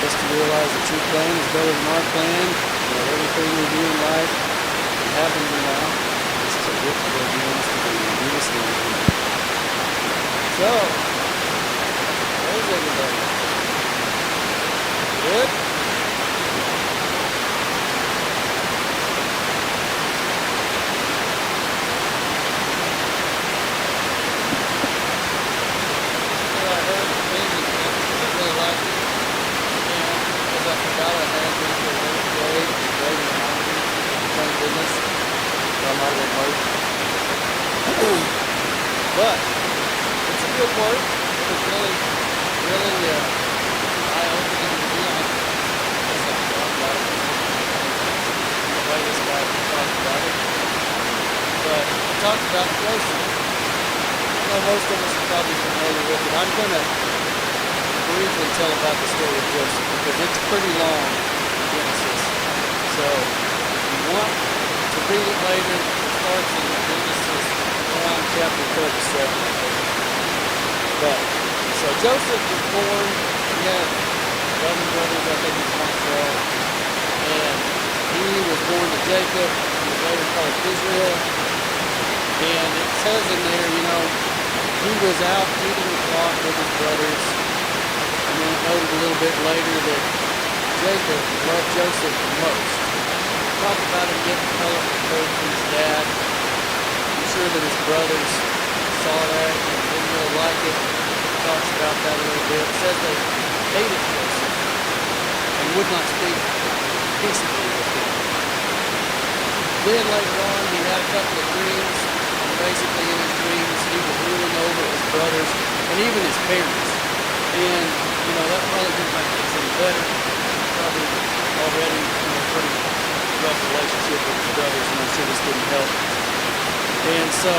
us to realize that your plan is better than our plan, and that everything we do in life and happens in life is to look for where He wants to be. In Jesus' name. So, there's everybody. Good? But it's a good work. It was really eye-opening to be honest. As I thought about it, the way this guy talked about it. But he talked about Joseph. I know most of us are probably familiar with it. I'm going to briefly tell about the story of Joseph because it's pretty long in Genesis. So if you want to read it later, it starts in Genesis around chapter 37, I think. But, so Joseph was born, he had 11 brothers, I think he's 12, and he was born to Jacob, he was later called Israel, and it says in there, he was out feeding the flock with his brothers, and then it noted a little bit later that Jacob loved Joseph the most. Talk about him getting colorful coat from his dad. I'm sure that his brothers saw that and didn't really like it. He talks about that a little bit. It says they hated Joseph and would not speak peaceably with him. Then later on, he had a couple of dreams, and basically in his dreams, he was ruling over his brothers and even his parents. And, that probably didn't make things any better. Probably already, pretty rough relationship with his brothers, and I'm sure this didn't help. And so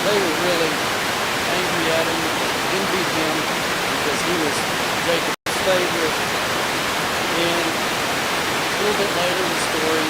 they were really angry at him, envied him, because he was Jacob's favorite. And a little bit later in the story,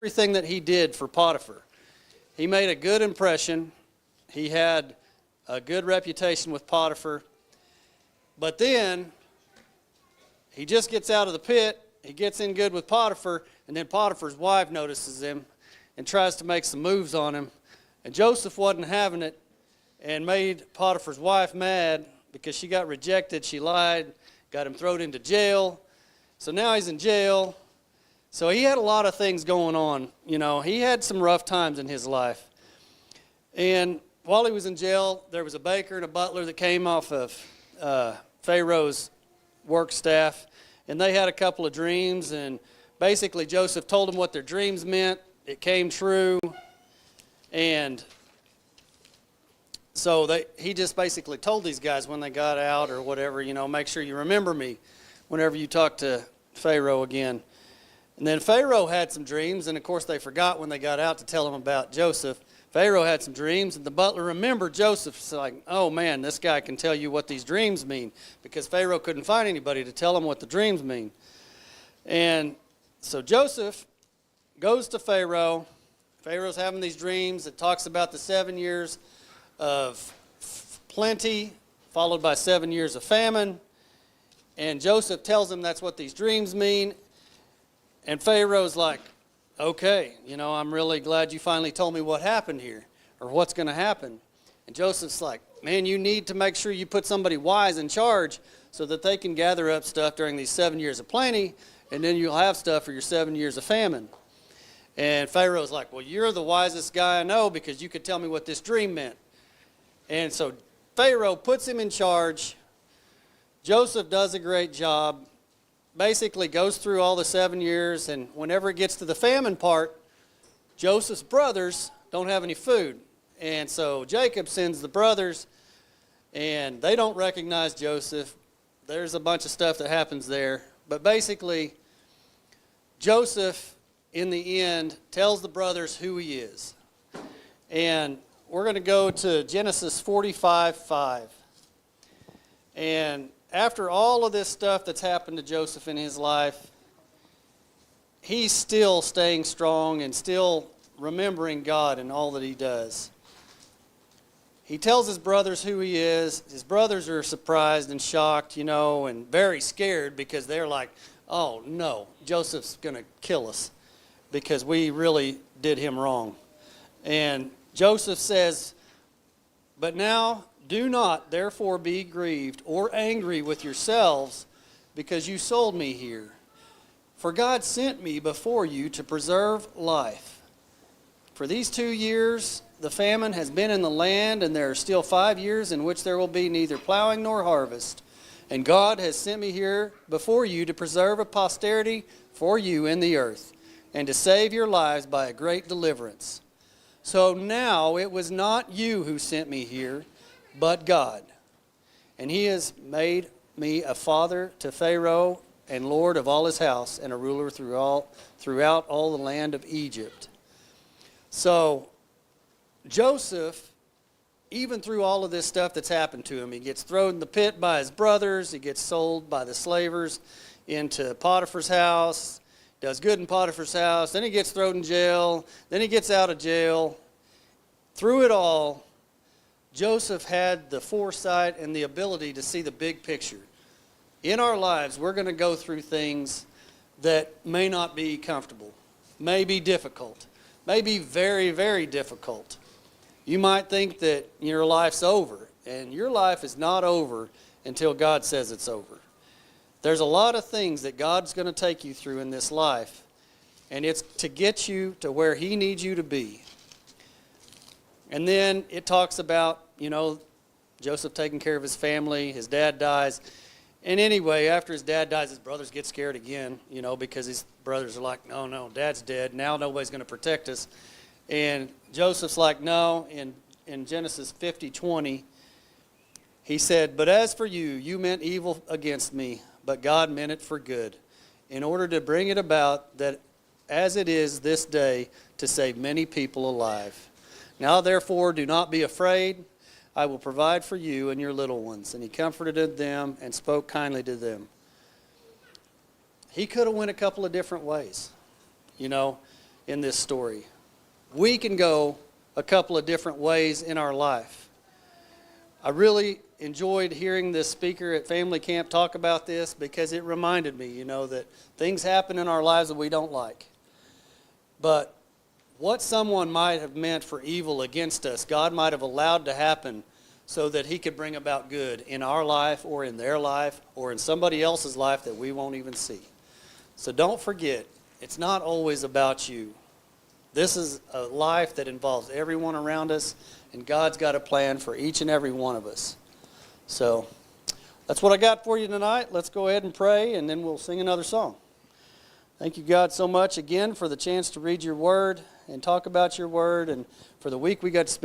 everything that he did for Potiphar. He made a good impression. He had a good reputation with Potiphar. But then he just gets out of the pit. He gets in good with Potiphar, and then Potiphar's wife notices him and tries to make some moves on him. And Joseph wasn't having it and made Potiphar's wife mad because she got rejected. She lied, got him thrown into jail. So now he's in jail. So he had a lot of things going on. He had some rough times in his life. And while he was in jail, there was a baker and a butler that came off of Pharaoh's work staff, and they had a couple of dreams, and basically Joseph told them what their dreams meant. It came true, and so he just basically told these guys when they got out or whatever, make sure you remember me whenever you talk to Pharaoh again. And then Pharaoh had some dreams, and of course they forgot when they got out to tell him about Joseph. Pharaoh had some dreams, and the butler remembered Joseph. It's like, oh man, this guy can tell you what these dreams mean, because Pharaoh couldn't find anybody to tell him what the dreams mean. And so Joseph goes to Pharaoh. Pharaoh's having these dreams. It talks about the 7 years of plenty, followed by 7 years of famine. And Joseph tells him that's what these dreams mean. And Pharaoh's like, okay, I'm really glad you finally told me what happened here, or what's going to happen. And Joseph's like, man, you need to make sure you put somebody wise in charge so that they can gather up stuff during these 7 years of plenty, and then you'll have stuff for your 7 years of famine. And Pharaoh's like, well, you're the wisest guy I know because you could tell me what this dream meant. And so Pharaoh puts him in charge. Joseph does a great job, basically goes through all the 7 years, and whenever it gets to the famine part, Joseph's brothers don't have any food. And so Jacob sends the brothers, and they don't recognize Joseph. There's a bunch of stuff that happens there. But basically, Joseph, in the end, tells the brothers who he is. And we're going to go to Genesis 45:5. And after all of this stuff that's happened to Joseph in his life, he's still staying strong and still remembering God and all that he does. He tells his brothers who he is. His brothers are surprised and shocked, and very scared because they're like, oh no, Joseph's going to kill us because we really did him wrong. And Joseph says, but now do not therefore be grieved or angry with yourselves because you sold me here. For God sent me before you to preserve life. For these 2 years the famine has been in the land, and there are still 5 years in which there will be neither plowing nor harvest. And God has sent me here before you to preserve a posterity for you in the earth, and to save your lives by a great deliverance. So now it was not you who sent me here, but God. And he has made me a father to Pharaoh and lord of all his house, and a ruler throughout all the land of Egypt. So Joseph, even through all of this stuff that's happened to him, he gets thrown in the pit by his brothers, he gets sold by the slavers into Potiphar's house, does good in Potiphar's house, then he gets thrown in jail, then he gets out of jail. Through it all, Joseph had the foresight and the ability to see the big picture. In our lives, we're going to go through things that may not be comfortable, may be difficult, may be very, very difficult. You might think that your life's over, and your life is not over until God says it's over. There's a lot of things that God's going to take you through in this life, and it's to get you to where he needs you to be. And then it talks about, Joseph taking care of his family, his dad dies. And anyway, after his dad dies, his brothers get scared again, because his brothers are like, no, dad's dead. Now nobody's going to protect us. And Joseph's like, no. In Genesis 50:20, he said, but as for you, you meant evil against me, but God meant it for good, in order to bring it about that as it is this day, to save many people alive. Now therefore do not be afraid. I will provide for you and your little ones. And he comforted them and spoke kindly to them. He could have went a couple of different ways, in this story. We can go a couple of different ways in our life. I really enjoyed hearing this speaker at family camp talk about this because it reminded me, that things happen in our lives that we don't like. But what someone might have meant for evil against us, God might have allowed to happen so that he could bring about good in our life or in their life or in somebody else's life that we won't even see. So don't forget, it's not always about you. This is a life that involves everyone around us, and God's got a plan for each and every one of us. So that's what I got for you tonight. Let's go ahead and pray, and then we'll sing another song. Thank you, God, so much again for the chance to read your word and talk about your word, and for the week we got to spend.